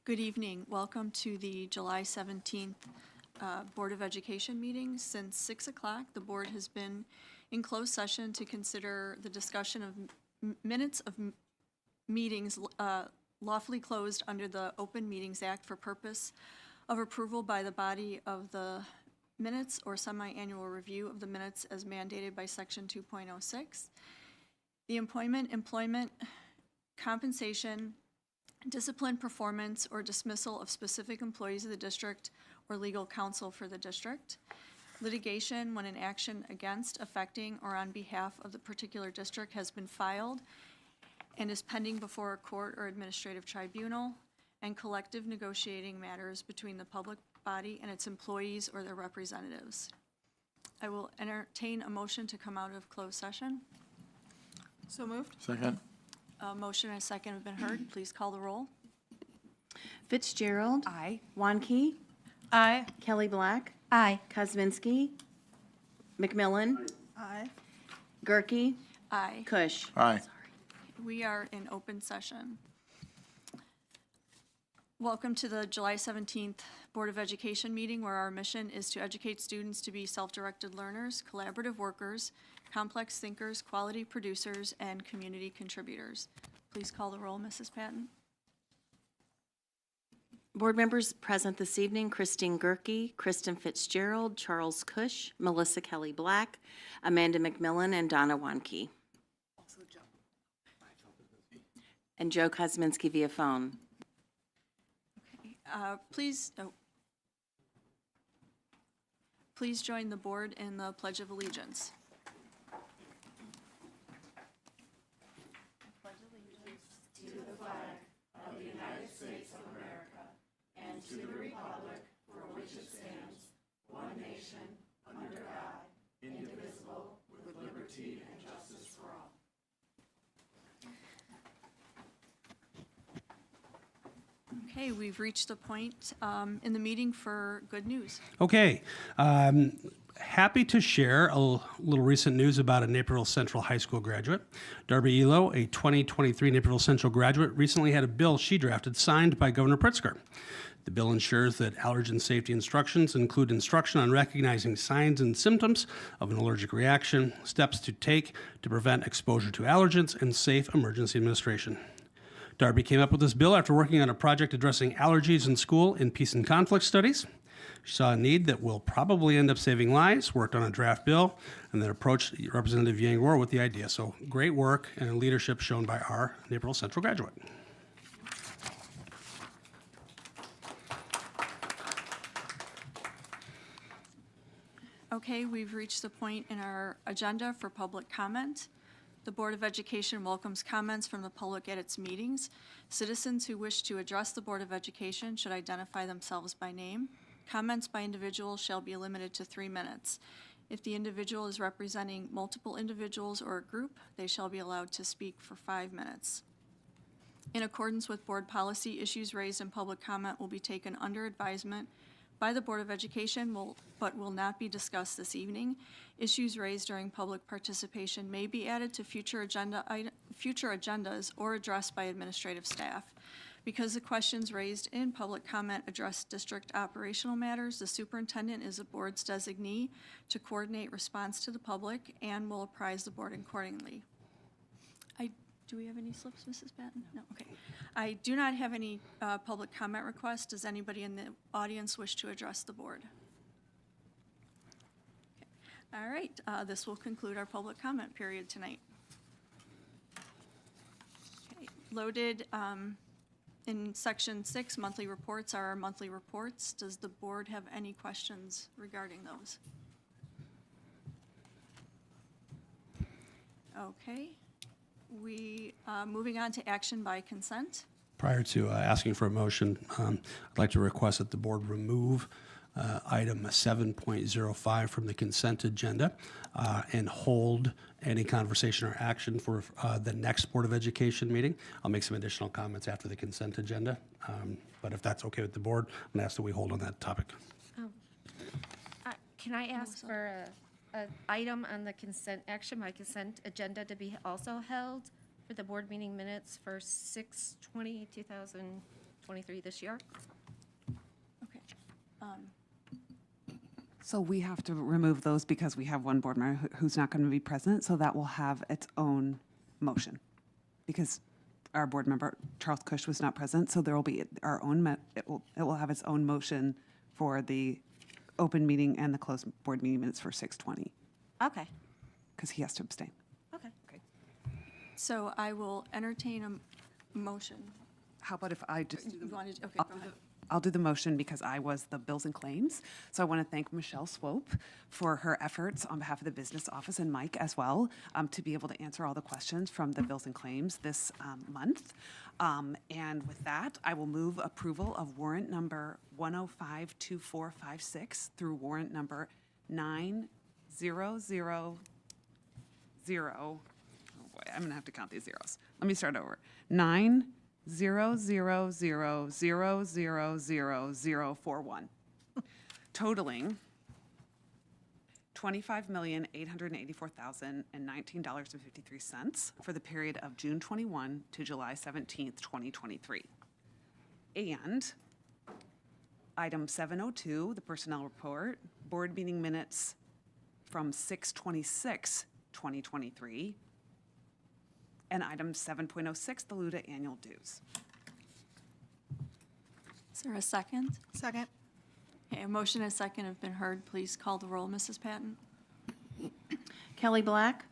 Good evening. Welcome to the July 17th Board of Education meeting. Since 6 o'clock, the board has been in closed session to consider the discussion of minutes of meetings lawfully closed under the Open Meetings Act for purpose of approval by the body of the minutes or semi-annual review of the minutes as mandated by Section 2.06. The employment, compensation, discipline, performance, or dismissal of specific employees of the district or legal counsel for the district. Litigation when an action against, affecting, or on behalf of the particular district has been filed and is pending before a court or administrative tribunal, and collective negotiating matters between the public body and its employees or their representatives. I will entertain a motion to come out of closed session. So moved. Second. A motion and a second have been heard. Please call the roll. Fitzgerald. Aye. Wanke. Aye. Kelly Black. Aye. Kosminski. McMillan. Aye. Gerke. Aye. Kush. Aye. We are in open session. Welcome to the July 17th Board of Education meeting, where our mission is to educate students to be self-directed learners, collaborative workers, complex thinkers, quality producers, and community contributors. Please call the roll, Mrs. Patton. Board members present this evening: Christine Gerke, Kristen Fitzgerald, Charles Kush, Melissa Kelly Black, Amanda McMillan, and Donna Wanke. And Joe Kosminski via phone. Please join the board in the Pledge of Allegiance. Okay, we've reached the point in the meeting for good news. Okay, happy to share a little recent news about a Naperville Central High School graduate. Darby Elo, a 2023 Naperville Central graduate, recently had a bill she drafted signed by Governor Pritzker. The bill ensures that allergen safety instructions include instruction on recognizing signs and symptoms of an allergic reaction, steps to take to prevent exposure to allergens, and safe emergency administration. Darby came up with this bill after working on a project addressing allergies in school in peace and conflict studies. She saw a need that will probably end up saving lives, worked on a draft bill, and then approached Representative Yang Rohr with the idea. So great work and leadership shown by our Naperville Central graduate. Okay, we've reached the point in our agenda for public comment. The Board of Education welcomes comments from the public at its meetings. Citizens who wish to address the Board of Education should identify themselves by name. Comments by individuals shall be limited to 3 minutes. If the individual is representing multiple individuals or a group, they shall be allowed to speak for 5 minutes. In accordance with board policy, issues raised in public comment will be taken under advisement by the Board of Education, but will not be discussed this evening. Issues raised during public participation may be added to future agendas or addressed by administrative staff. Because the questions raised in public comment address district operational matters, the superintendent is the board's designee to coordinate response to the public and will apprise the board accordingly. Do we have any slips, Mrs. Patton? No, okay. I do not have any public comment requests. Does anybody in the audience wish to address the board? Okay. All right, this will conclude our public comment period tonight. Okay. Loaded in section 6, monthly reports are our monthly reports. Does the board have any questions regarding those? Okay. We moving on to action by consent. Prior to asking for a motion, I'd like to request that the board remove item 7.05 from the consent agenda and hold any conversation or action for the next Board of Education meeting. I'll make some additional comments after the consent agenda, but if that's okay with the board, I'm going to ask that we hold on that topic. Can I ask for an item on the consent action, my consent agenda to be also held for the board meeting minutes for 6/20/2023? 2023 this year. Okay. So we have to remove those because we have one board member who's not going to be present, so that will have its own motion. Because our board member, Charles Cush, was not present, so there will be our own, it will have its own motion for the open meeting and the closed board meeting minutes for 6:20, Okay. because he has to abstain. Okay. So I will entertain a motion. How about if I just do You the wanted, okay, go ahead. I'll do the motion because I was the bills and claims. So I want to thank Michelle Swope for her efforts on behalf of the business office and Mike as well, to be able to answer all the questions from the bills and claims this month. And with that, I will move approval of warrant number 1052456 through warrant number 9000. Oh boy, I'm going to have to count these zeros. Let me start over. 90000000041, totaling $25,884,019.53 for the period of June 21 to July 17th, 2023. And item 702, the personnel report, board meeting minutes from 6/26/2023. And item 7.06, the LUDA annual dues. Is there a second? Second. Okay, a motion and a second have been heard. Please call the roll, Mrs. Patton. Kelly Black,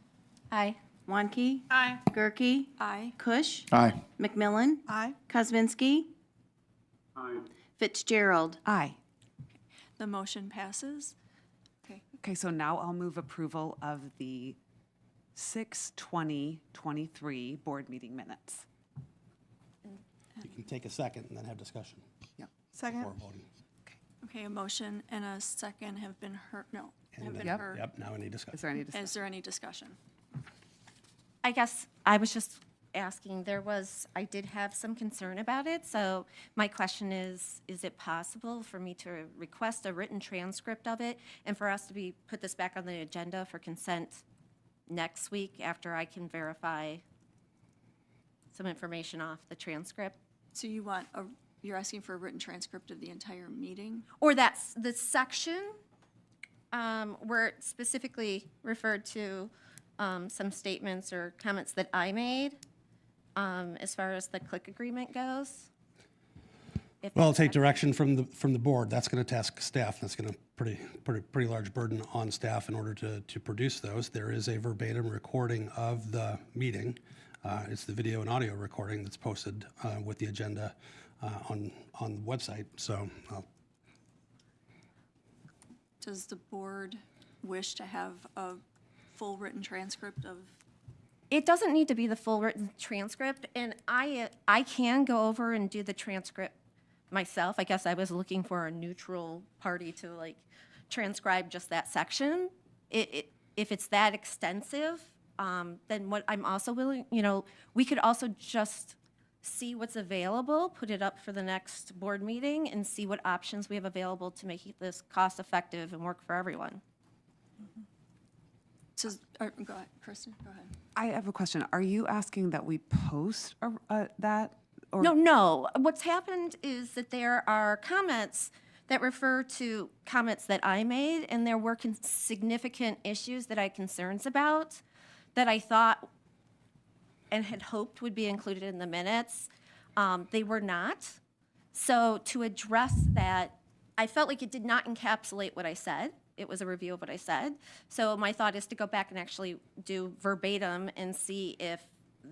Aye. Wanke, Aye. Gerke, Aye. Cush, Aye. McMillan, Aye. Kuzminski, Fitzgerald. Aye. The motion passes. Okay, Okay, so now I'll move approval of the 6/20/23 board meeting minutes. You can take a second and then have discussion Second. before voting. okay, a motion and a second have been heard, no, have And been then- heard. Yep, now any Is discussion. there any discussion? Is there any discussion? I guess I was just asking, I did have some concern about it, so my question is it possible for me to request a written transcript of it and for us to put this back on the agenda for consent next week after I can verify some information off the transcript? So you're asking for a written transcript of the entire meeting? Or that's the section where it specifically referred to some statements or comments that I made as far as the click agreement goes? If Well, that's take direction from the board. That's going to task staff. That's going to pretty large burden on staff in order to produce those. There is a verbatim recording of the meeting. It's the video and audio recording that's posted with the agenda on the website. So Does the board wish to have a full written transcript of? It doesn't need to be the full written transcript, and I can go over and do the transcript myself. I guess I was looking for a neutral party to like transcribe just that section. If it's that extensive, then what I'm also willing, we could also just see what's available, put it up for the next board meeting, and see what options we have available to make this cost-effective and work for everyone. Go ahead, Kristen, go ahead. I have a question. Are you asking that we post that? Or No. What's happened is that there are comments that refer to comments that I made, and there were significant issues that I had concerns about that I thought and had hoped would be included in the minutes. They were not. So to address that, I felt like it did not encapsulate what I said. It was a review of what I said. So my thought is to go back and actually do verbatim and see if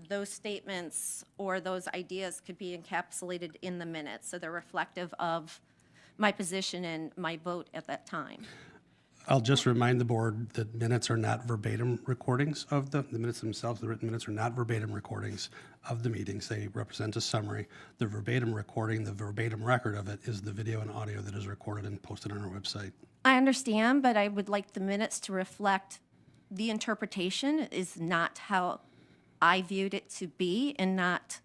those statements or those ideas could be encapsulated in the minutes, so they're reflective of my position and my vote at that time. I'll just remind the board that minutes are not verbatim recordings of the minutes themselves. The written minutes are not verbatim recordings of the meetings. They represent a summary. The verbatim recording, the verbatim record of it is the video and audio that is recorded and posted on our website. I understand, but I would like the minutes to reflect the interpretation is not how I viewed it to be and not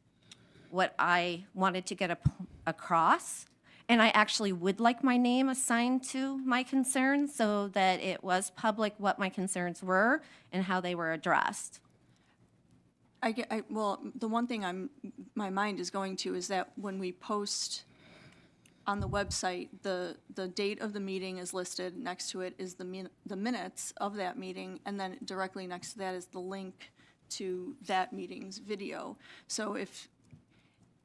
what I wanted to get across. And I actually would like my name assigned to my concerns so that it was public what my concerns were and how they were addressed. Well, the one thing my mind is going to is that when we post on the website, the date of the meeting is listed. Next to it is the minutes of that meeting, and then directly next to that is the link to that meeting's video. So if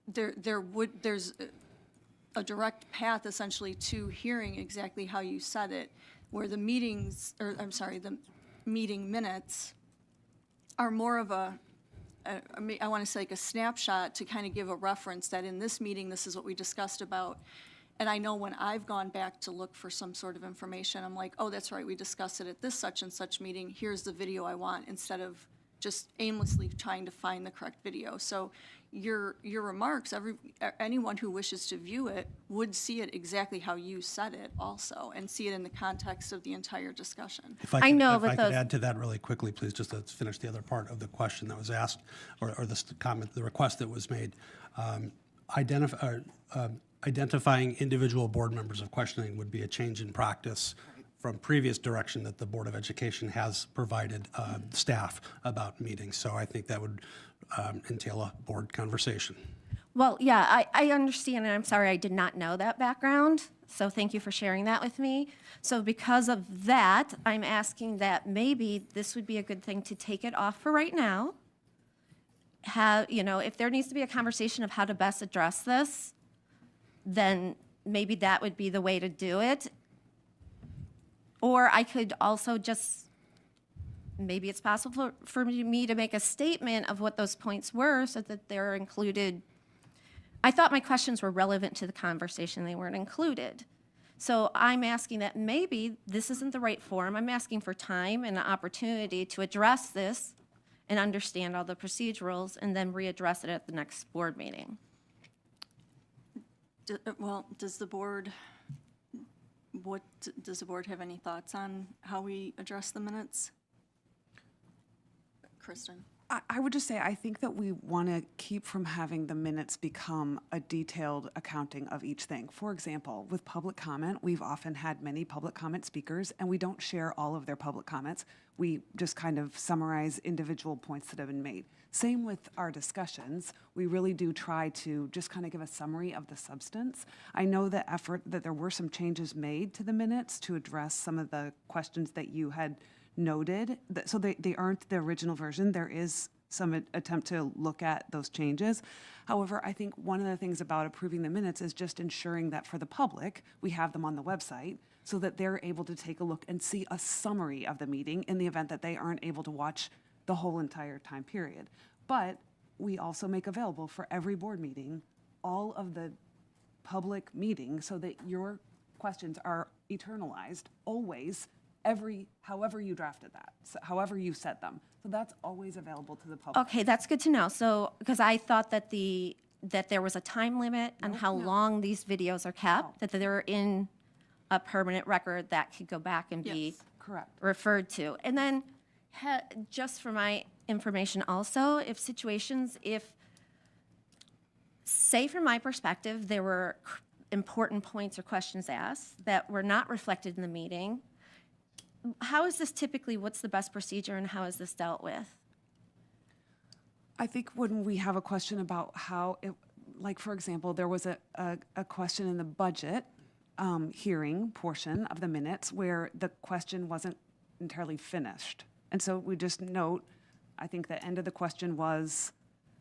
there's a direct path essentially to hearing exactly how you said it, where the the meeting minutes are more of I want to say like a snapshot to kind of give a reference that in this meeting, this is what we discussed about. And I know when I've gone back to look for some sort of information, I'm like, oh, that's right, we discussed it at this such and such meeting. Here's the video I want, instead of just aimlessly trying to find the correct video. So your remarks, anyone who wishes to view it would see it exactly how you said it also, and see it in the context of the entire discussion. If I I could, know, if but I could those- add to that really quickly, please, just to finish the other part of the question that was asked, or the request that was made. Identifying individual board members of questioning would be a change in practice from previous direction that the Board of Education has provided staff about meetings. So I think that would entail a board conversation. Well, yeah, I understand, and I'm sorry I did not know that background, so thank you for sharing that with me. So because of that, I'm asking that maybe this would be a good thing to take it off for right now. If there needs to be a conversation of how to best address this, then maybe that would be the way to do it. Or I could also just, maybe it's possible for me to make a statement of what those points were so that they're included. I thought my questions were relevant to the conversation. They weren't included. So I'm asking that maybe this isn't the right forum. I'm asking for time and an opportunity to address this and understand all the procedurals and then readdress it at the next board meeting. Does the board have any thoughts on how we address the minutes? Kristen? I would just say, I think that we want to keep from having the minutes become a detailed accounting of each thing. For example, with public comment, we've often had many public comment speakers, and we don't share all of their public comments. We just kind of summarize individual points that have been made. Same with our discussions. We really do try to just kind of give a summary of the substance. I know that there were some changes made to the minutes to address some of the questions that you had noted. So they aren't the original version. There is some attempt to look at those changes. However, I think one of the things about approving the minutes is just ensuring that for the public, we have them on the website so that they're able to take a look and see a summary of the meeting in the event that they aren't able to watch the whole entire time period. But we also make available for every board meeting all of the public meetings so that your questions are eternalized always, however you drafted that, so however you said them. So that's always available to the public. Okay, that's good to know. So, because I thought that there was a time limit on how long these videos are kept, that they're in a permanent record that could go back and be Yes. Correct. referred to. And then, just for my information also, say from my perspective, there were important points or questions asked that were not reflected in the meeting, how is this typically, what's the best procedure and how is this dealt with? I think when we have a question about how it, like, for example, there was a question in the budget hearing portion of the minutes where the question wasn't entirely finished. And so we just note, I think the end of the question was,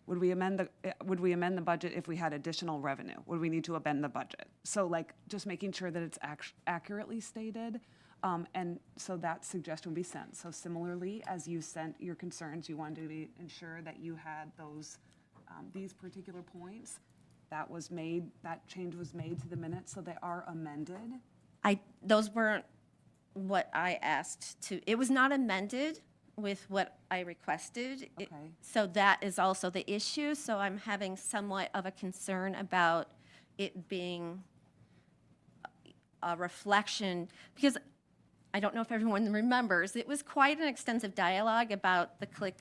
would we amend the budget if we had additional revenue? Would we need to amend the budget? So like just making sure that it's accurately stated. And so that suggestion would be sent. So similarly, as you sent your concerns, you wanted to ensure that you had these particular points. That change was made to the minutes, so they are amended. Those weren't what I asked to, it was not amended with what I requested. Okay. So that is also the issue. So I'm having somewhat of a concern about it being a reflection, because I don't know if everyone remembers, it was quite an extensive dialogue about the click.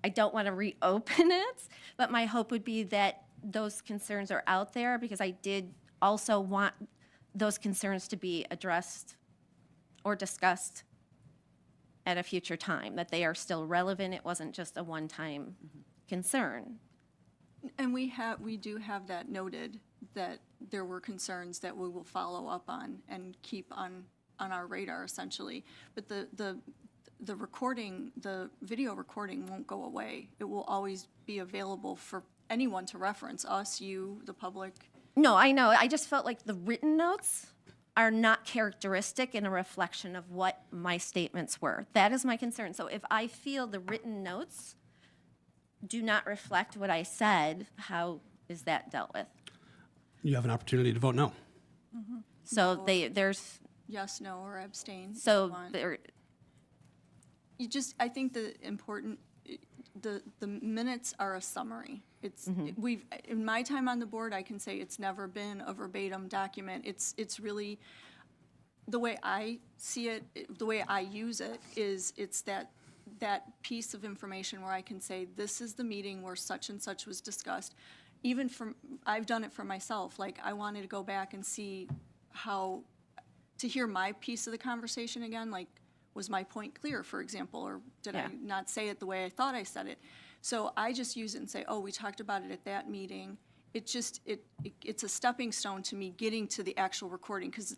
I don't want to reopen it, but my hope would be that those concerns are out there, because I did also want those concerns to be addressed or discussed at a future time, that they are still relevant. It wasn't just a one-time concern. And we do have that noted, that there were concerns that we will follow up on and keep on our radar, essentially. But the recording, the video recording won't go away. It will always be available for anyone to reference, us, you, the public. No, I know. I just felt like the written notes are not characteristic and a reflection of what my statements were. That is my concern. So if I feel the written notes do not reflect what I said, how is that dealt with? You have an opportunity to vote no. So there's, Yes, no, or abstain. if you so want. there, I think the important, the minutes are a summary. It's, in my time on the board, I can say it's never been a verbatim document. It's really, the way I see it, the way I use it is, it's that piece of information where I can say, this is the meeting where such and such was discussed. Even from, I've done it for myself, like, I wanted to go back and see to hear my piece of the conversation again, like, was my point clear, for example, or did I Yeah. not say it the way I thought I said it? So I just use it and say, oh, we talked about it at that meeting. It's a stepping stone to me getting to the actual recording, because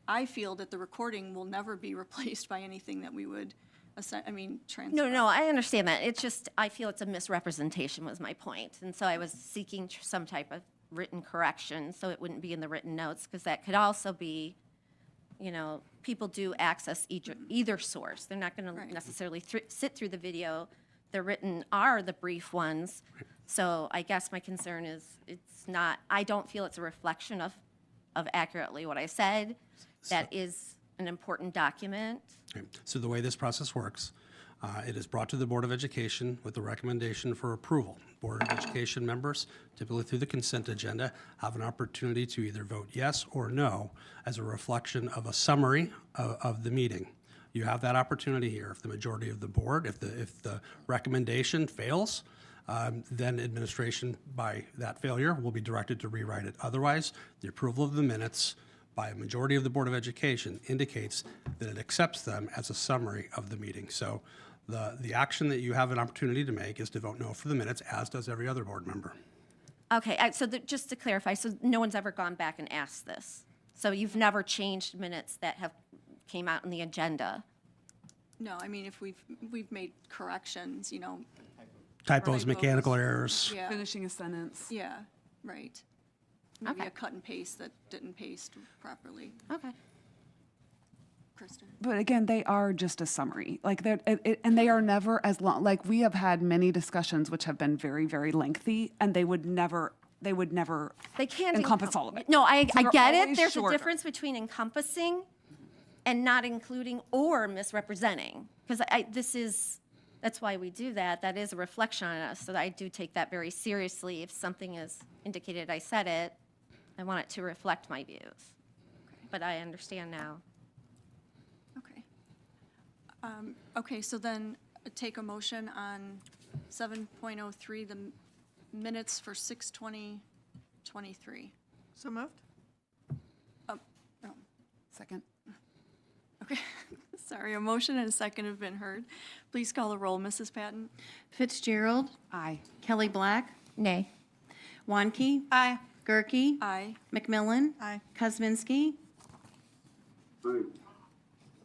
I feel that the recording will never be replaced by anything that we would, transcribe. no, I understand that. It's just, I feel it's a misrepresentation was my point. And so I was seeking some type of written correction, so it wouldn't be in the written notes, because that could also be, people do access either source. They're not going to Right. necessarily sit through the video. The written are the brief ones. So I guess my concern is it's not, I don't feel it's a reflection of accurately what I said. That is an important document. Okay. So the way this process works, it is brought to the Board of Education with the recommendation for approval. Board of Education members, typically through the consent agenda, have an opportunity to either vote yes or no as a reflection of a summary of the meeting. You have that opportunity here. If the majority of the board, if the recommendation fails, then administration, by that failure, will be directed to rewrite it. Otherwise, the approval of the minutes by a majority of the Board of Education indicates that it accepts them as a summary of the meeting. So the action that you have an opportunity to make is to vote no for the minutes, as does every other board member. Okay, just to clarify, so no one's ever gone back and asked this? So you've never changed minutes that have came out in the agenda? No, if we've made corrections, Typos, Typos. mechanical errors. yeah, Finishing a sentence. yeah, right. Maybe Okay. a cut and paste that didn't paste properly. Okay. Kristen? But again, they are just a summary. Like and they are never as long. Like, we have had many discussions which have been very, very lengthy, and they would never They can't encompass all of it. No, I they're get it. always There's shorter. a difference between encompassing and not including or misrepresenting. Because that's why we do that. That is a reflection on us. So I do take that very seriously. If something is indicated I said it, I want it to reflect my views. But I understand now. Okay. Okay, so then take a motion on 7.03, the minutes for 6/20/23. So moved? Oh, Second. okay. Sorry, a motion and a second have been heard. Please call the roll, Mrs. Patton. Fitzgerald, Aye. Kelly Black, Nay. Wanke, Aye. Gerke, Aye. McMillan, Aye. Kuzminski,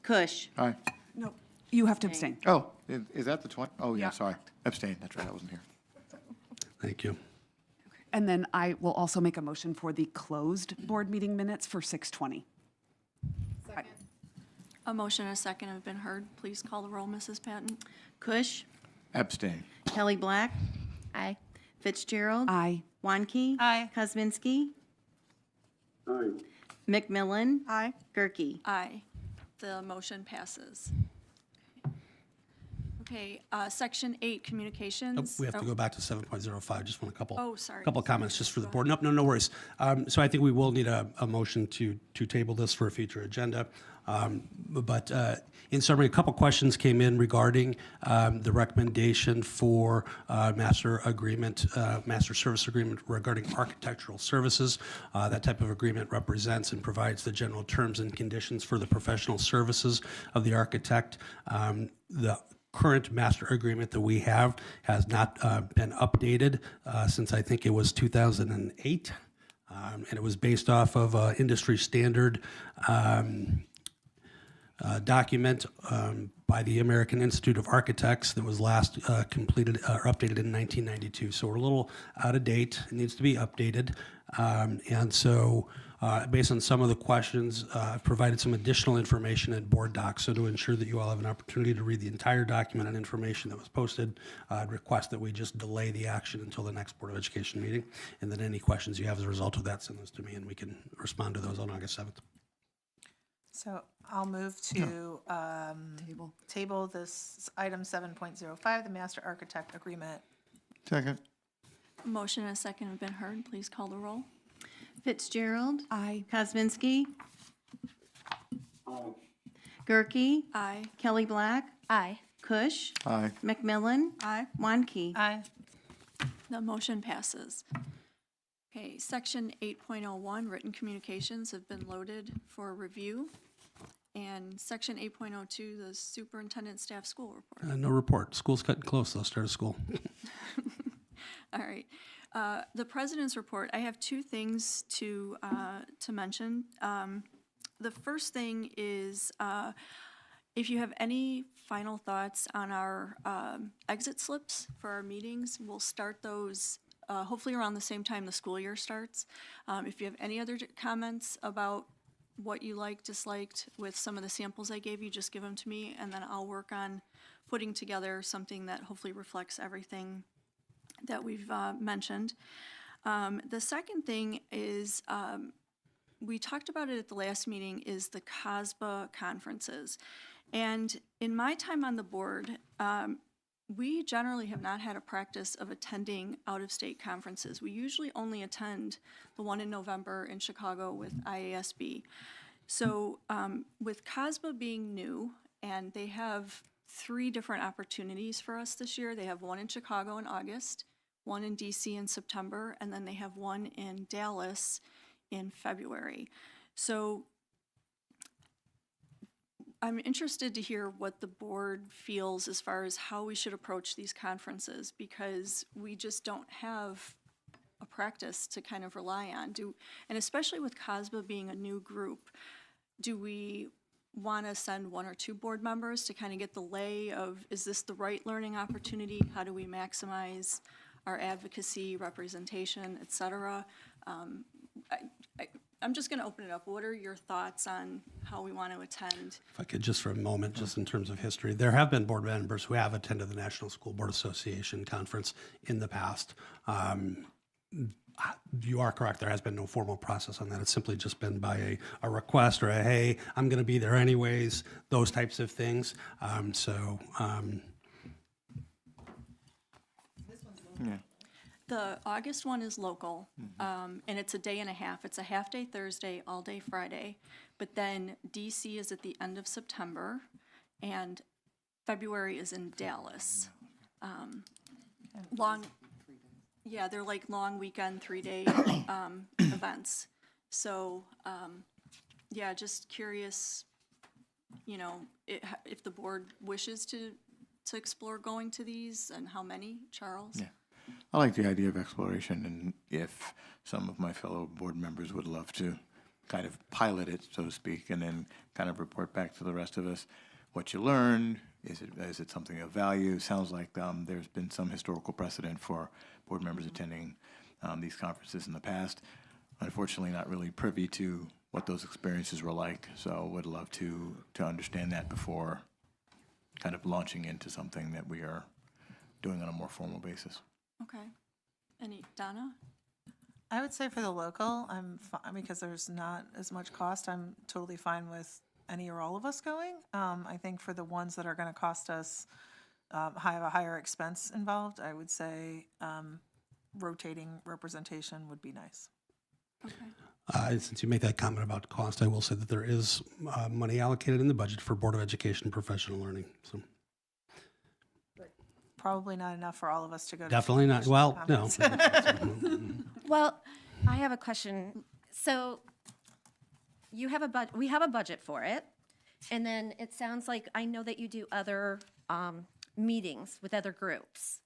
Kush. Aye. No, you have to abstain. Oh, is that the 20? Oh, yeah, Yeah. sorry. Abstain, that's right, I wasn't here. Thank you. And then I will also make a motion for the closed board meeting minutes for 6:20. A motion and a second have been heard. Please call the roll, Mrs. Patton. Kush, Abstain. Kelly Black, Aye. Fitzgerald, Aye. Wanke, Aye. Kuzminski, McMillan, Aye. Gerke. Aye. The motion passes. Okay, Section 8, Oh, Communications. we have to go back to 7.05. Just want a couple. Oh, sorry. Couple comments just for the board. Nope, no worries. So I think we will need a motion to table this for a future agenda. But in summary, a couple questions came in regarding the recommendation for master service agreement regarding architectural services. That type of agreement represents and provides the general terms and conditions for the professional services of the architect. The current master agreement that we have has not been updated since I think it was 2008. And it was based off of industry standard document by the American Institute of Architects that was last completed or updated in 1992. So we're a little out of date. It needs to be updated. And so based on some of the questions, I've provided some additional information in board docs. So to ensure that you all have an opportunity to read the entire document and information that was posted, I'd request that we just delay the action until the next Board of Education meeting. And then any questions you have as a result of that, send those to me and we can respond to those on August 7th. So I'll move to table this item 7.05, the master architect agreement. Second. A motion and a second have been heard. Please call the roll. Fitzgerald. Aye. Kosminski. Gerke. Aye. Kelly Black. Aye. Kush. Aye. McMillan. Aye. Wanke. Aye. The motion passes. Okay, section 8.01, written communications have been loaded for review. And section 8.02, the superintendent staff school report. No report. School's cutting close. They'll start of school. All right. The president's report, I have two things to mention. The first thing is if you have any final thoughts on our exit slips for our meetings, we'll start those hopefully around the same time the school year starts. If you have any other comments about what you liked, disliked with some of the samples I gave you, just give them to me, and then I'll work on putting together something that hopefully reflects everything that we've mentioned. The second thing is, we talked about it at the last meeting, is the COSBA conferences. And in my time on the board, we generally have not had a practice of attending out-of-state conferences. We usually only attend the one in November in Chicago with IASB. So with COSBA being new, and they have 3 different opportunities for us this year. They have one in Chicago in August, one in DC in September, and then they have one in Dallas in February. So I'm interested to hear what the board feels as far as how we should approach these conferences, because we just don't have a practice to kind of rely on. And especially with COSBA being a new group, do we want to send 1 or 2 board members to kind of get the lay of, is this the right learning opportunity? How do we maximize our advocacy, representation, et cetera? I'm just going to open it up. What are your thoughts on how we want to attend? If I could just for a moment, just in terms of history, there have been board members who have attended the National School Board Association conference in the past. You are correct. There has been no formal process on that. It's simply just been by a request or a, hey, I'm going to be there anyways, those types of things. Yeah. The August one is local, and it's a day and a half. It's a half-day Thursday, all-day Friday. But then DC is at the end of September, and February is in Dallas. Yeah, they're like long weekend, 3-day events. So, yeah, just curious, if the board wishes to explore going to these, and how many, Charles? Yeah. I like the idea of exploration, and if some of my fellow board members would love to kind of pilot it, so to speak, and then kind of report back to the rest of us what you learned. Is it something of value? Sounds like there's been some historical precedent for board members attending these conferences in the past. Unfortunately, not really privy to what those experiences were like, so would love to understand that before kind of launching into something that we are doing on a more formal basis. Okay. Donna? I would say for the local, because there's not as much cost, I'm totally fine with any or all of us going. I think for the ones that are going to cost us have a higher expense involved, I would say rotating representation would be nice. Okay. Since you make that comment about cost, I will say that there is money allocated in the budget for Board of Education professional learning. So Probably not enough for all of us to go to. definitely not. Well, no. Well, I have a question. So you have we have a budget for it, and then it sounds like, I know that you do other meetings with other groups.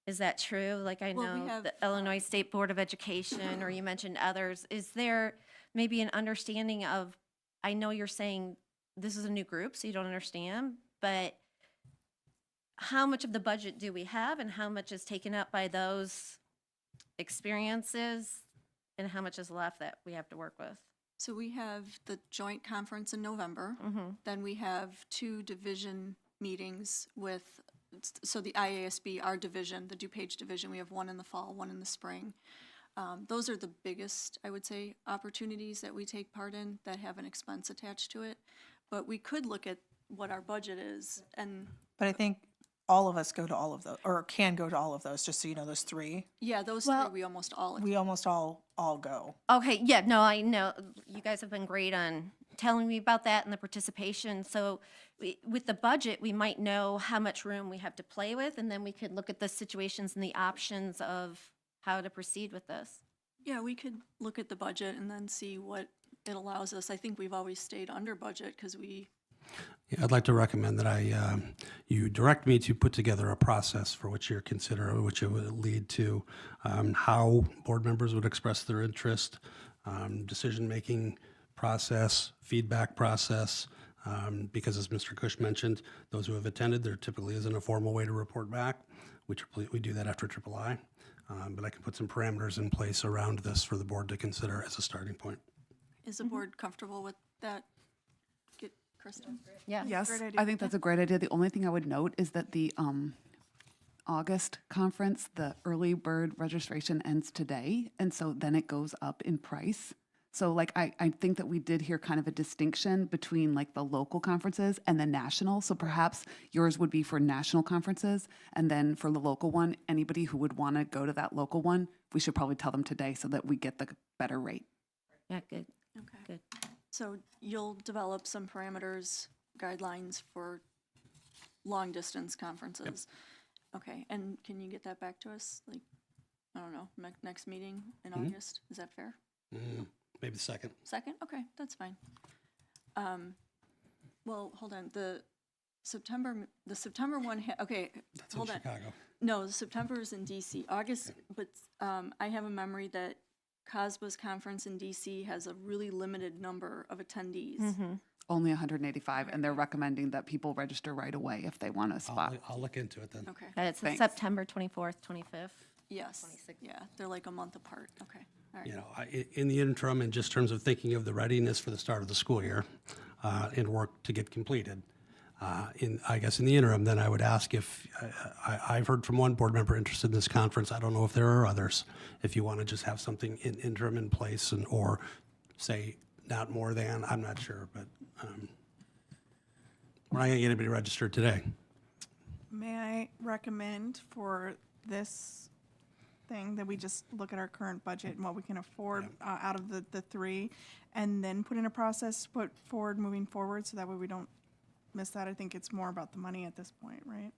Is that true? Like I Well, we know have, the Illinois State Board of Education, or you mentioned others. Is there maybe an understanding of, I know you're saying this is a new group, so you don't understand, but how much of the budget do we have and how much is taken up by those experiences and how much is left that we have to work with? so we have the joint conference in November. Then we have 2 division meetings with, so the IASB, our division, the DuPage division, we have one in the fall, one in the spring. Those are the biggest, I would say, opportunities that we take part in that have an expense attached to it. But we could look at what our budget is and, But I think all of us go to all of those, or can go to all of those, just so you know, those 3. yeah, those Well- 3 we almost all, We almost all go. Okay, yeah, no, I know you guys have been great on telling me about that and the participation. So with the budget, we might know how much room we have to play with, and then we could look at the situations and the options of how to proceed with this. yeah, we could look at the budget and then see what it allows us. I think we've always stayed under budget because we, Yeah, I'd like to recommend that you direct me to put together a process for which you're considering, which it would lead to how board members would express their interest, decision-making process, feedback process, because as Mr. Cush mentioned, those who have attended, there typically isn't a formal way to report back. We do that after III, but I can put some parameters in place around this for the board to consider as a starting point. is the board comfortable with that? Get Kristen? Yeah. Yes, I think that's a great idea. The only thing I would note is that the August conference, the early bird registration ends today, and so then it goes up in price. So like, I think that we did hear kind of a distinction between like the local conferences and the national. So perhaps yours would be for national conferences, and then for the local one, anybody who would want to go to that local one, we should probably tell them today so that we get the better rate. Yeah, good, Okay. good. So you'll develop some parameters, guidelines for long-distance conferences? Okay, and can you get that back to us, like, I don't know, next meeting in August? Is that fair? Maybe the second. Second? Okay, that's fine. Well, hold on, the September one, okay, That's in hold on. Chicago. No, September is in DC. August, but I have a memory that COSBA's conference in DC has a really limited number of attendees. Only 185, and they're recommending that people register right away if they want a spot. I'll look into it then. Okay, It's Thanks. September 24th, 25th. yes, yeah, they're like a month apart, okay, all right. You know, in the interim, and just terms of thinking of the readiness for the start of the school year and work to get completed, I guess in the interim, then I would ask if, I've heard from one board member interested in this conference. I don't know if there are others. If you want to just have something in interim in place or say not more than, I'm not sure, but we're not going to get anybody registered today. May I recommend for this thing that we just look at our current budget and what we can afford out of the 3, and then put in a process, put forward moving forward, so that way we don't miss that. I think it's more about the money at this point, right?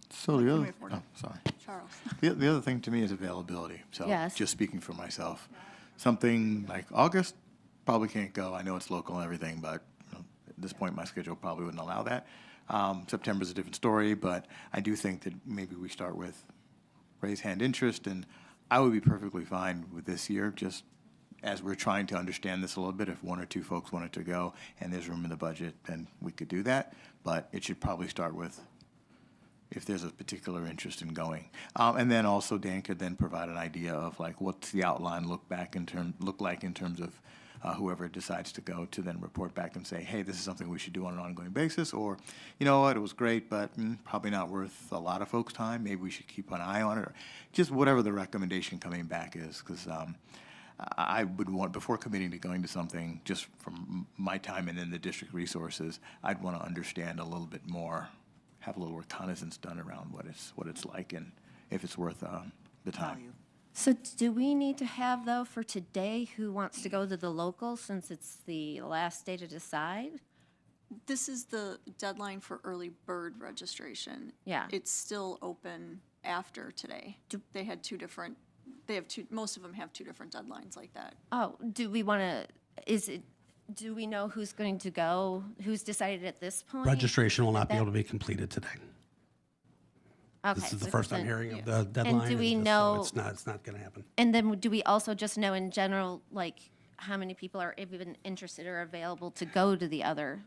So the Can other, we afford it? sorry. Charles? The other thing to me is availability. So Yes. just speaking for myself, something like August probably can't go. I know it's local and everything, but you know, at this point, my schedule probably wouldn't allow that. September's a different story, but I do think that maybe we start with raise hand interest, and I would be perfectly fine with this year, just as we're trying to understand this a little bit. If 1 or 2 folks wanted to go and there's room in the budget, then we could do that. But it should probably start with if there's a particular interest in going. And then also Dan could then provide an idea of like what's the outline look like in terms of whoever decides to go, to then report back and say, hey, this is something we should do on an ongoing basis, or you know what, it was great, but probably not worth a lot of folks' time. Maybe we should keep an eye on it, or just whatever the recommendation coming back is, because I would want, before committing to going to something, just from my time and then the district resources, I'd want to understand a little bit more, have a little reconnaissance done around what it's like, and if it's worth the time. So do we need to have, though, for today, who wants to go to the local, since it's the last day to decide? This is the deadline for early bird registration. Yeah. It's still open after today. They had 2 different, most of them have 2 different deadlines like that. Oh, do we want to, do we know who's going to go, who's decided at this point? Registration will not be able to be completed today. Okay, This is so the first I'm then- hearing of the deadline. do we so know- It's not going to happen. And then do we also just know in general, like, how many people are even interested or available to go to the other?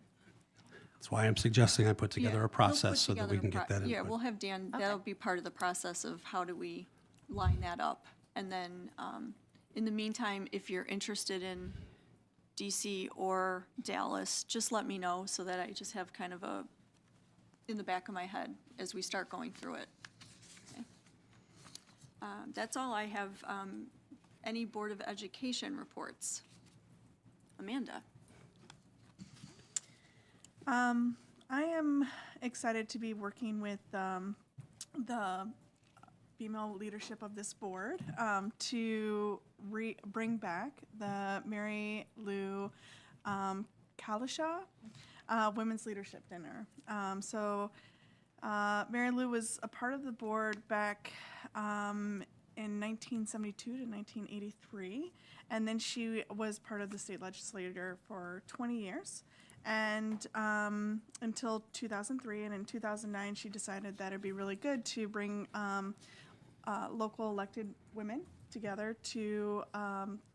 That's why I'm suggesting I put Yeah, together a he'll put process so that together we a can get pro- that Yeah, input. we'll have Dan, that'll be part of the process of how do we line that up. And then, in the meantime, if you're interested in DC or Dallas, just let me know so that I just have kind of in the back of my head as we start going through it. Okay. That's all I have. Any Board of Education reports? Amanda? I am excited to be working with the female leadership of this board to bring back the Mary Lou Kalishaw Women's Leadership Dinner. Mary Lou was a part of the board back in 1972 to 1983, and then she was part of the state legislature for 20 years. And until 2003, and in 2009, she decided that it'd be really good to bring local elected women together to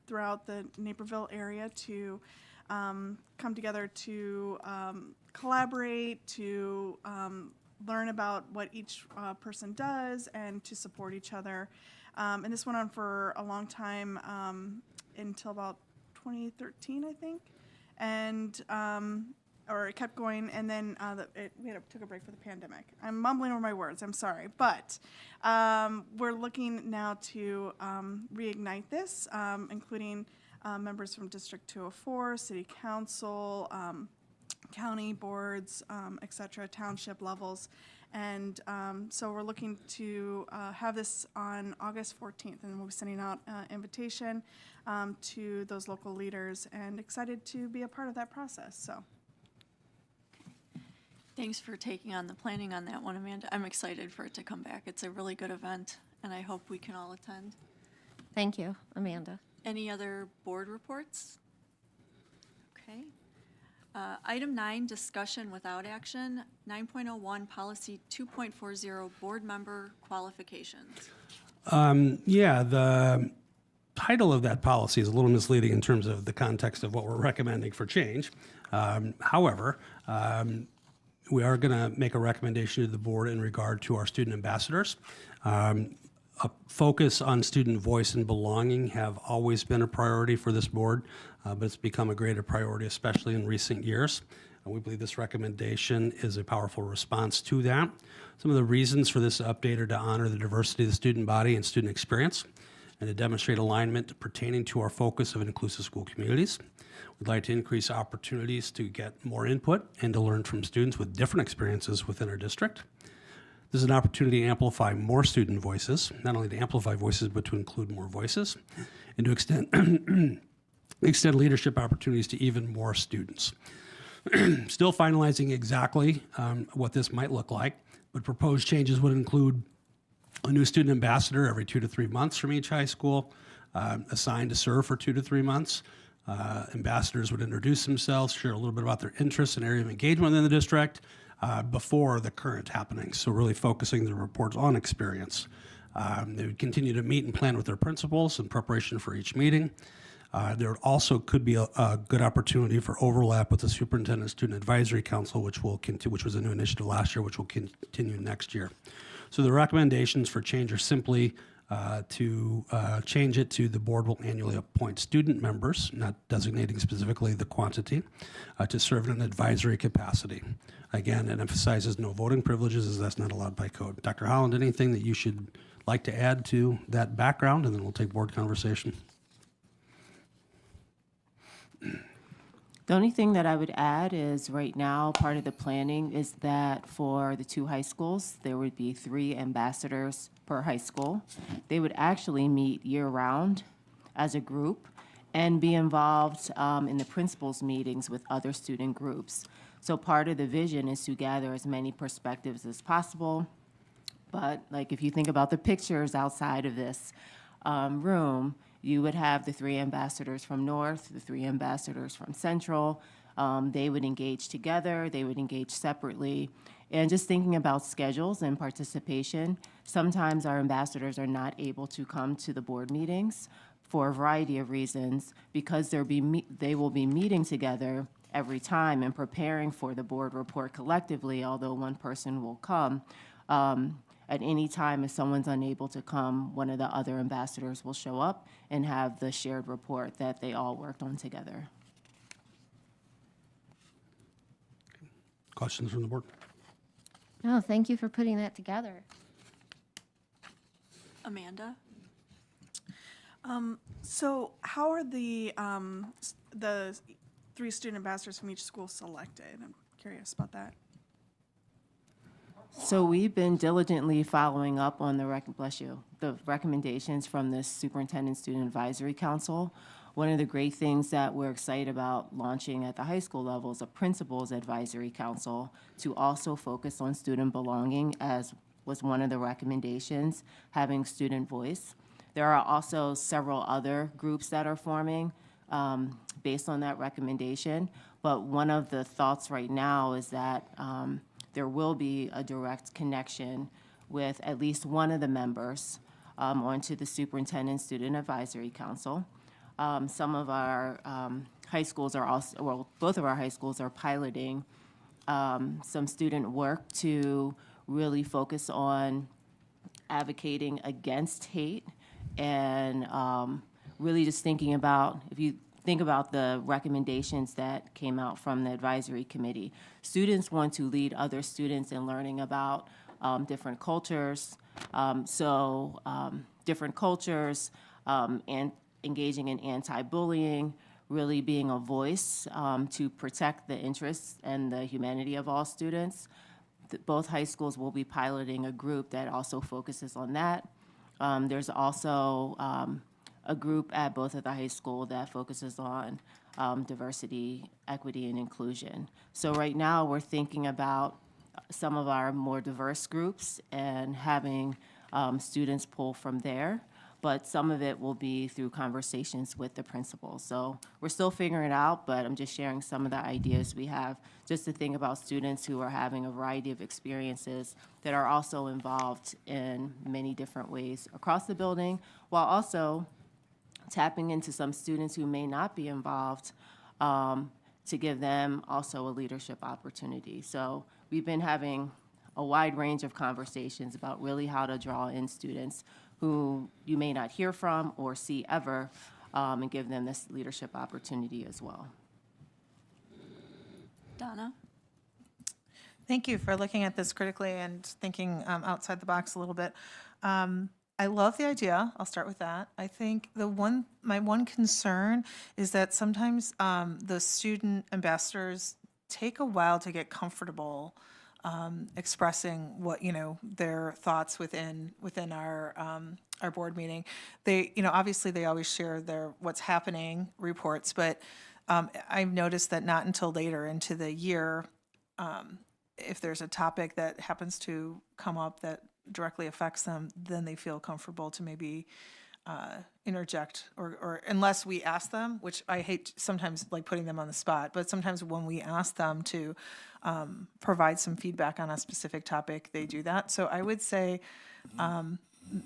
throughout the Naperville area to come together to collaborate, to learn about what each person does, and to support each other. And this went on for a long time until about 2013, I think. And or it kept going, and then took a break for the pandemic. I'm mumbling over my words, I'm sorry. But we're looking now to reignite this, including members from District 204, City Council, county boards, et cetera, township levels. And so we're looking to have this on August 14th, and we'll be sending out an invitation to those local leaders, and excited to be a part of that process, so. Thanks for taking on the planning on that one, Amanda. I'm excited for it to come back. It's a really good event, and I hope we can all attend. Thank you, Amanda. Any other board reports? Okay. Item 9, discussion without action. 9.01, policy 2.40, board member qualifications. Yeah, the title of that policy is a little misleading in terms of the context of what we're recommending for change. However, we are going to make a recommendation to the board in regard to our student ambassadors. A focus on student voice and belonging have always been a priority for this board, but it's become a greater priority, especially in recent years. And we believe this recommendation is a powerful response to that. Some of the reasons for this update are to honor the diversity of the student body and student experience, and to demonstrate alignment pertaining to our focus of inclusive school communities. We'd like to increase opportunities to get more input and to learn from students with different experiences within our district. This is an opportunity to amplify more student voices, not only to amplify voices, but to include more voices, and to extend leadership opportunities to even more students. Still finalizing exactly what this might look like, but proposed changes would include a new student ambassador every 2 to 3 months from each high school, assigned to serve for 2 to 3 months. Ambassadors would introduce themselves, share a little bit about their interests and area of engagement in the district before the current happenings. So really focusing the reports on experience. They would continue to meet and plan with their principals in preparation for each meeting. There also could be a good opportunity for overlap with the Superintendent Student Advisory Council, which was a new initiative last year, which will continue next year. So the recommendations for change are simply to change it to the board will annually appoint student members, not designating specifically the quantity, to serve in an advisory capacity. Again, it emphasizes no voting privileges, as that's not allowed by code. Dr. Holland, anything that you should like to add to that background, and then we'll take board conversation. The only thing that I would add is right now, part of the planning is that for the 2 high schools, there would be 3 ambassadors per high school. They would actually meet year-round as a group and be involved in the principals' meetings with other student groups. So part of the vision is to gather as many perspectives as possible. But like if you think about the pictures outside of this room, you would have the 3 ambassadors from North, the 3 ambassadors from Central. They would engage together, they would engage separately, And just thinking about schedules and participation, sometimes our ambassadors are not able to come to the board meetings for a variety of reasons because they will be meeting together every time and preparing for the board report collectively, although one person will come. At any time, if someone's unable to come, one of the other ambassadors will show up and have the shared report that they all worked on together. Questions from the board? No, thank you for putting that together. Amanda? So how are the 3 student ambassadors from each school selected? I'm curious about that. So we've been diligently following up on the recommendations from the Superintendent Student Advisory Council. One of the great things that we're excited about launching at the high school level is a Principals Advisory Council to also focus on student belonging, as was one of the recommendations, having student voice. There are also several other groups that are forming based on that recommendation, but one of the thoughts right now is that there will be a direct connection with at least one of the members onto the Superintendent Student Advisory Council. Some of our high schools are also, well, both of our high schools are piloting some student work to really focus on advocating against hate and really just thinking about, if you think about the recommendations that came out from the advisory committee, students want to lead other students in learning about different cultures. Different cultures and engaging in anti-bullying, really being a voice to protect the interests and the humanity of all students. Both high schools will be piloting a group that also focuses on that. There's also a group at both of the high school that focuses on diversity, equity, and inclusion. So right now, we're thinking about some of our more diverse groups and having students pull from there, but some of it will be through conversations with the principals. So we're still figuring it out, but I'm just sharing some of the ideas we have just to think about students who are having a variety of experiences that are also involved in many different ways across the building, while also tapping into some students who may not be involved to give them also a leadership opportunity. So we've been having a wide range of conversations about really how to draw in students who you may not hear from or see ever and give them this leadership opportunity as well. Donna? Thank you for looking at this critically and thinking outside the box a little bit. I love the idea. I'll start with that. I think my one concern is that sometimes the student ambassadors take a while to get comfortable expressing what, their thoughts within our board meeting. They, obviously they always share their what's happening reports, but I've noticed that not until later into the year, if there's a topic that happens to come up that directly affects them, then they feel comfortable to maybe interject or unless we ask them, which I hate sometimes like putting them on the spot, but sometimes when we ask them to provide some feedback on a specific topic, they do that. So I would say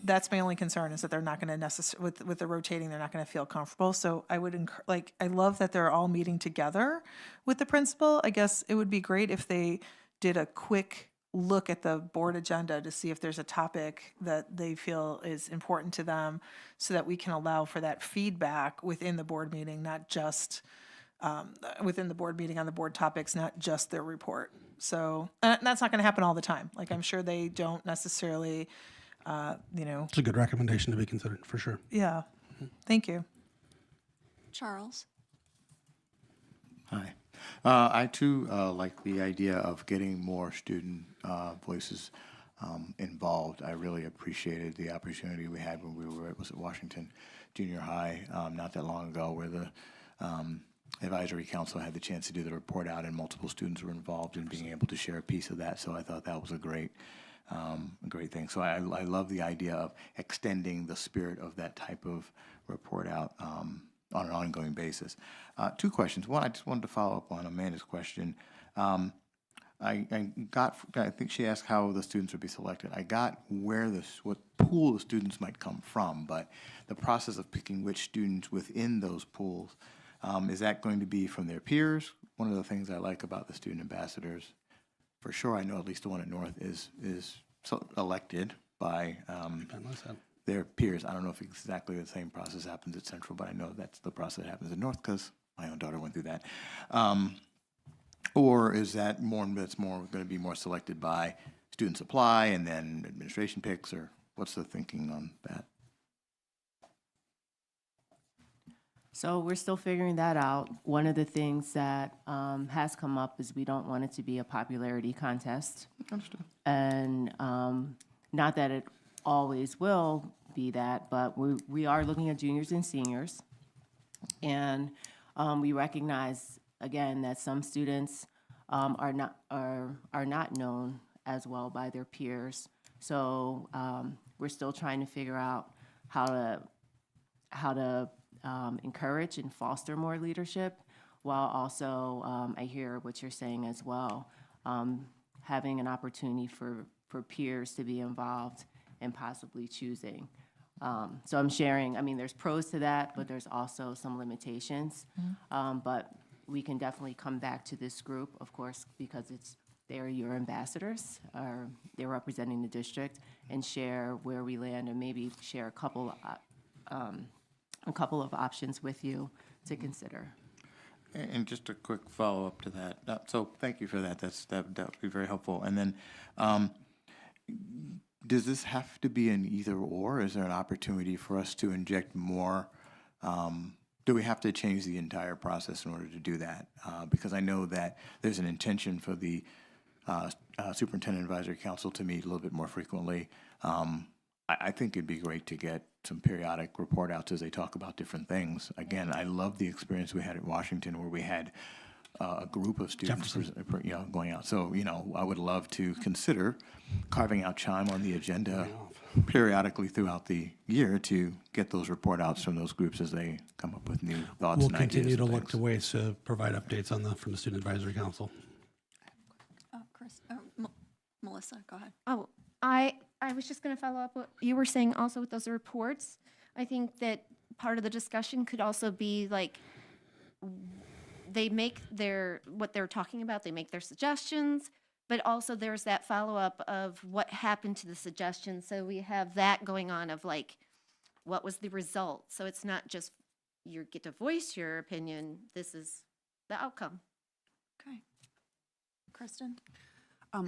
that's my only concern is that they're not going to necessarily, with the rotating, they're not going to feel comfortable. So I would I love that they're all meeting together with the principal. I guess it would be great if they did a quick look at the board agenda to see if there's a topic that they feel is important to them so that we can allow for that feedback within the board meeting, not just within the board meeting on the board topics, not just their report. So that's not going to happen all the time. Like I'm sure they don't necessarily, It's a good recommendation to be considered, for sure. Yeah. Thank you. Charles? Hi. I too like the idea of getting more student voices involved. I really appreciated the opportunity we had when we were at Washington Junior High not that long ago, where the advisory council had the chance to do the report out, and multiple students were involved in being able to share a piece of that. So I thought that was a great thing. So I love the idea of extending the spirit of that type of report out on an ongoing basis. Two questions. One, I just wanted to follow up on Amanda's question. I think she asked how the students would be selected. I got what pool the students might come from, but the process of picking which students within those pools, is that going to be from their peers? One of the things I like about the student ambassadors, for sure, I know at least the one at North is elected by their peers. I don't know if exactly the same process happens at Central, but I know that's the process that happens at North because my own daughter went through that. Or is that going to be more selected by student supply and then administration picks, or what's the thinking on that? So we're still figuring that out. One of the things that has come up is we don't want it to be a popularity contest. Understood. And not that it always will be that, but we are looking at juniors and seniors. And we recognize, again, that some students are not known as well by their peers. So we're still trying to figure out how to encourage and foster more leadership, while also I hear what you're saying as well, having an opportunity for peers to be involved and possibly choosing. So I'm sharing, I mean, there's pros to that, but there's also some limitations. But we can definitely come back to this group, of course, because they're your ambassadors, or they're representing the district, and share where we land, and maybe share a couple of options with you to consider. And just a quick follow-up to that. So thank you for that. That would be very helpful. And then, does this have to be an either or? Is there an opportunity for us to inject more? Do we have to change the entire process in order to do that? Because I know that there's an intention for the Superintendent Advisory Council to meet a little bit more frequently. I think it'd be great to get some periodic report outs as they talk about different things. Again, I love the experience we had at Washington where we had a group of students going out. So, I would love to consider carving out Chime on the agenda periodically throughout the year to get those report outs from those groups as they come up with new thoughts We'll and ideas. continue to and look things. to ways to provide updates from the Student Advisory Council. Melissa, go ahead. Oh, I was just going to follow up what you were saying also with those reports. I think that part of the discussion could also be like, they make what they're talking about, they make their suggestions, but also there's that follow-up of what happened to the suggestions. So we have that going on of like, what was the result? So it's not just you get to voice your opinion, this is the outcome. Okay. Kristen?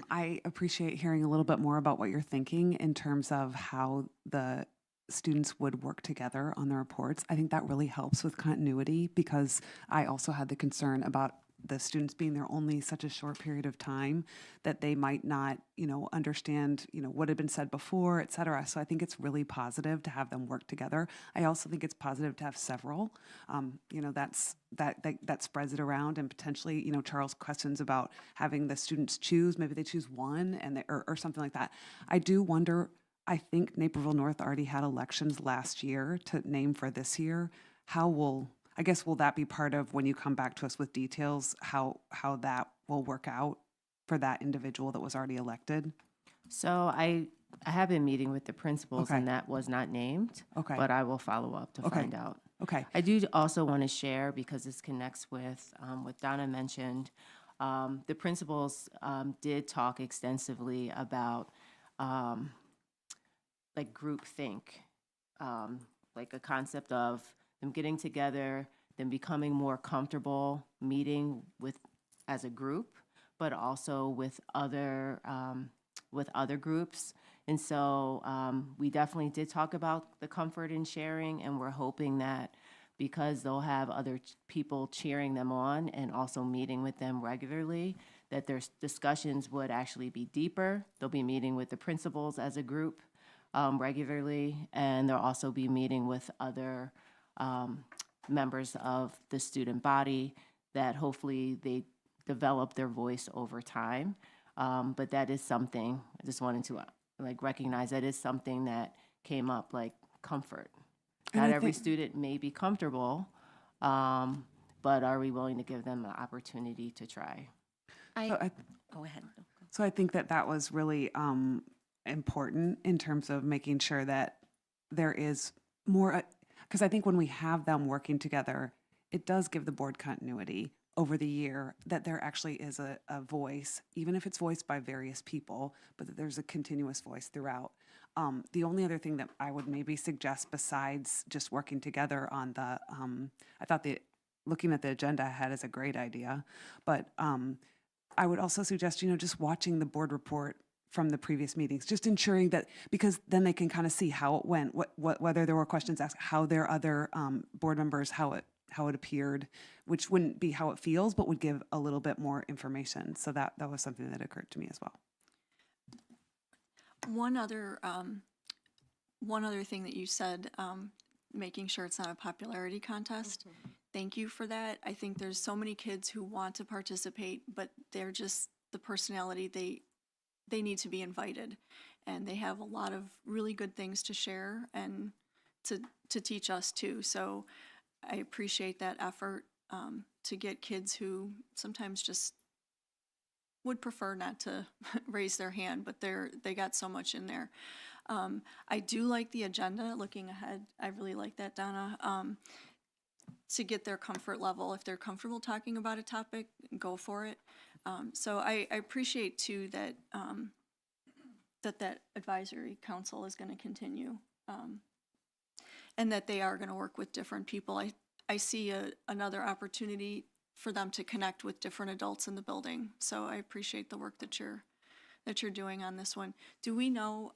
I appreciate hearing a little bit more about what you're thinking in terms of how the students would work together on the reports. I think that really helps with continuity, because I also had the concern about the students being there only such a short period of time that they might not, understand, what had been said before, et cetera. So I think it's really positive to have them work together. I also think it's positive to have several. That spreads it around, and potentially, Charles' questions about having the students choose, maybe they choose one or something like that. I do wonder, I think Naperville North already had elections last year to name for this year. Will that be part of when you come back to us with details, how that will work out for that individual that was already elected? So I have been meeting with the principals, Okay. and that was not named. Okay. But I will follow up to find out. Okay. I do also want to share, because this connects with what Donna mentioned. The principals did talk extensively about like groupthink, like a concept of them getting together, them becoming more comfortable meeting as a group, but also with other groups. And so we definitely did talk about the comfort in sharing, and we're hoping that because they'll have other people cheering them on and also meeting with them regularly, that their discussions would actually be deeper. They'll be meeting with the principals as a group regularly, and they'll also be meeting with other members of the student body, that hopefully they develop their voice over time. But that is something, I just wanted to recognize that is something that came up, like comfort. Not every student may be comfortable, but are we willing to give them the opportunity to try? Go ahead. So I think that that was really important in terms of making sure that there is more, because I think when we have them working together, it does give the board continuity over the year that there actually is a voice, even if it's voiced by various people, but that there's a continuous voice throughout. The only other thing that I would maybe suggest besides just working together on the, I thought looking at the agenda ahead is a great idea, but I would also suggest, just watching the board report from the previous meetings, just ensuring that, because then they can kind of see how it went, whether there were questions asked, how their other board members, how it appeared, which wouldn't be how it feels, but would give a little bit more information. So that was something that occurred to me as well. One other thing that you said, making sure it's not a popularity contest. Thank you for that. I think there's so many kids who want to participate, but they're just the personality, they need to be invited. And they have a lot of really good things to share and to teach us too. So I appreciate that effort to get kids who sometimes just would prefer not to raise their hand, but they got so much in there. I do like the agenda, looking ahead. I really like that, Donna. To get their comfort level. If they're comfortable talking about a topic, go for it. So I appreciate too that that advisory council is going to continue, and that they are going to work with different people. I see another opportunity for them to connect with different adults in the building. So I appreciate the work that you're doing on this one. Do we know?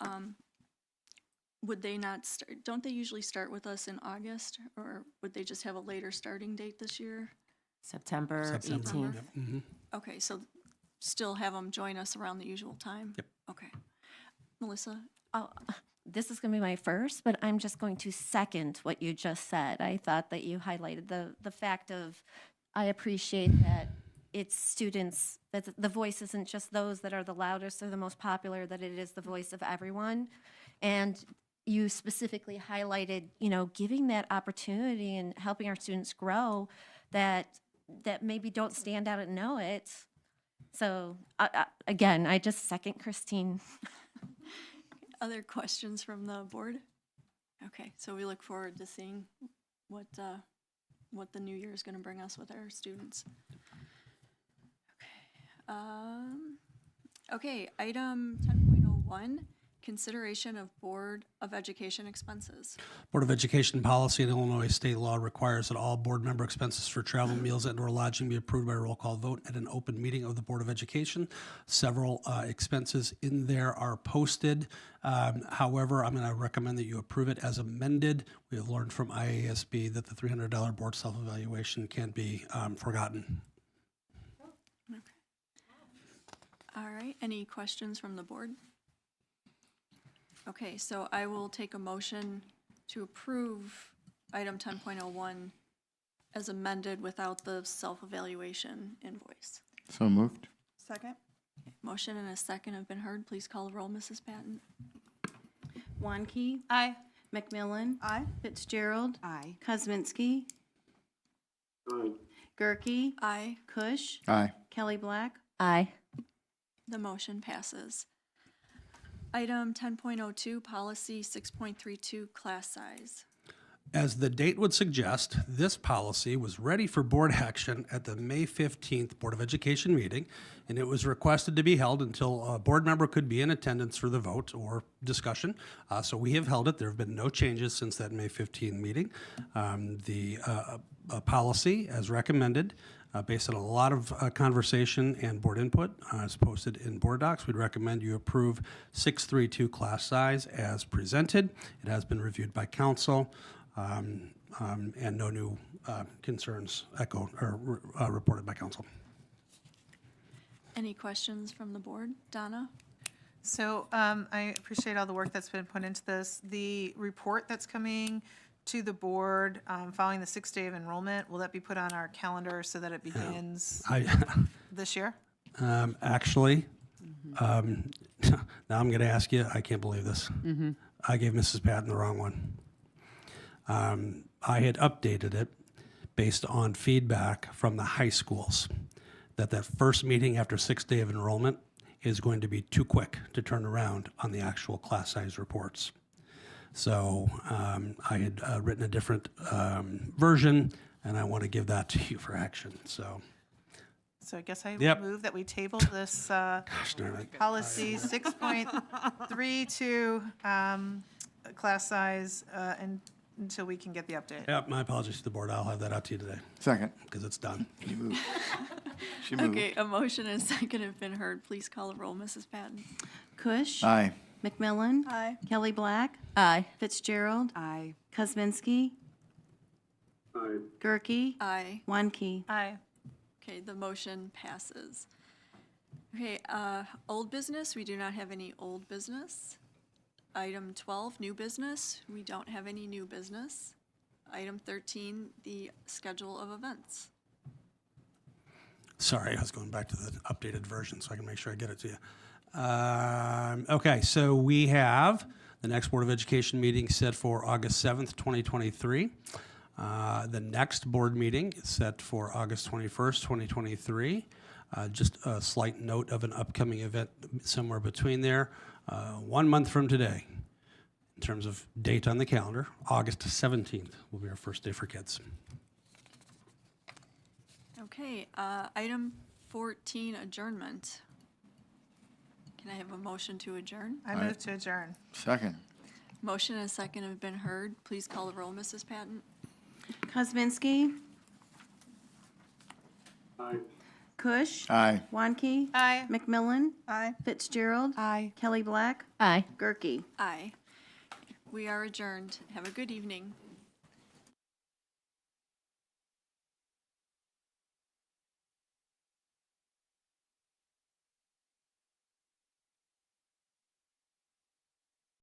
Would they not start, don't they usually start with us in August, or would they just have a later starting date this year? September 18th. Yep. Mhm. Okay, so still have them join us around the usual time? Yep. Okay. Melissa? Oh, this is going to be my first, but I'm just going to second what you just said. I thought that you highlighted the fact of, I appreciate that it's students, that the voice isn't just those that are the loudest or the most popular, that it is the voice of everyone. And you specifically highlighted, giving that opportunity and helping our students grow that maybe don't stand out and know it. So again, I just second Christine. Other questions from the board? Okay, so we look forward to seeing what the new year is going to bring us with our students. Okay, item 10.01. Consideration of Board of Education expenses. Board of Education policy and Illinois state law requires that all board member expenses for travel, meals, and/or lodging be approved by a roll call vote at an open meeting of the Board of Education. Several expenses in there are posted. However, I'm going to recommend that you approve it as amended. We have learned from IASB that the $300 board self-evaluation can't be forgotten. Okay. All right, any questions from the board? Okay, so I will take a motion to approve item 10.01 as amended without the self-evaluation invoice. So moved. Second? Motion and a second have been heard. Please call the roll, Mrs. Patton. Wanke. Aye. McMillan. Aye. Fitzgerald. Aye. Kosminski. Gerke. Aye. Kush. Aye. Kelly Black. Aye. The motion passes. Item 10.02, policy 6.32, class size. As the date would suggest, this policy was ready for board action at the May 15th Board of Education meeting, and it was requested to be held until a board member could be in attendance for the vote or discussion. So we have held it. There have been no changes since that May 15 meeting. The policy, as recommended, based on a lot of conversation and board input, is posted in board docs. We'd recommend you approve 632 class size as presented. It has been reviewed by council, and no new concerns echoed or reported by council. Any questions from the board? Donna? So I appreciate all the work that's been put into this. The report that's coming to the board following the 6th day of enrollment, will that be put on our calendar so that it begins this year? Actually, now I'm going to ask you, I can't believe this. I gave Mrs. Patton the wrong one. I had updated it based on feedback from the high schools. that first meeting after 6th day of enrollment is going to be too quick to turn around on the actual class size reports. So I had written a different version, and I want to give that to you for action. So, So I guess I Yep. move that we table this gosh darn it. policy 6.32 class size until we can get the update. Yep, my apologies to the board. I'll have that out to you today Second. because it's done. You move. She moved. Okay, a motion and a second have been heard. Please call the roll, Mrs. Patton. Kush. Aye. McMillan. Aye. Kelly Black. Aye. Fitzgerald. Aye. Kuzminski. Gerke. Aye. One-Key. Aye. Okay, the motion passes. Okay, old business, we do not have any old business. Item 12, new business, we don't have any new business. Item 13, the schedule of events. Sorry, I was going back to the updated version so I can make sure I get it to you. Okay, so we have the next Board of Education meeting set for August 7th, 2023. The next board meeting is set for August 21st, 2023. Just a slight note of an upcoming event somewhere between there. 1 month from today, in terms of date on the calendar, August 17th will be our first day for kids. Okay, item 14, adjournment. Can I have a motion to adjourn? I move to adjourn. Second. Motion and a second have been heard. Please call the roll, Mrs. Patton. Kuzminski. Kush. Aye. One-Key. Aye. McMillan. Aye. Fitzgerald. Aye. Kelly Black. Aye. Gerke. Aye. We are adjourned. Have a good evening.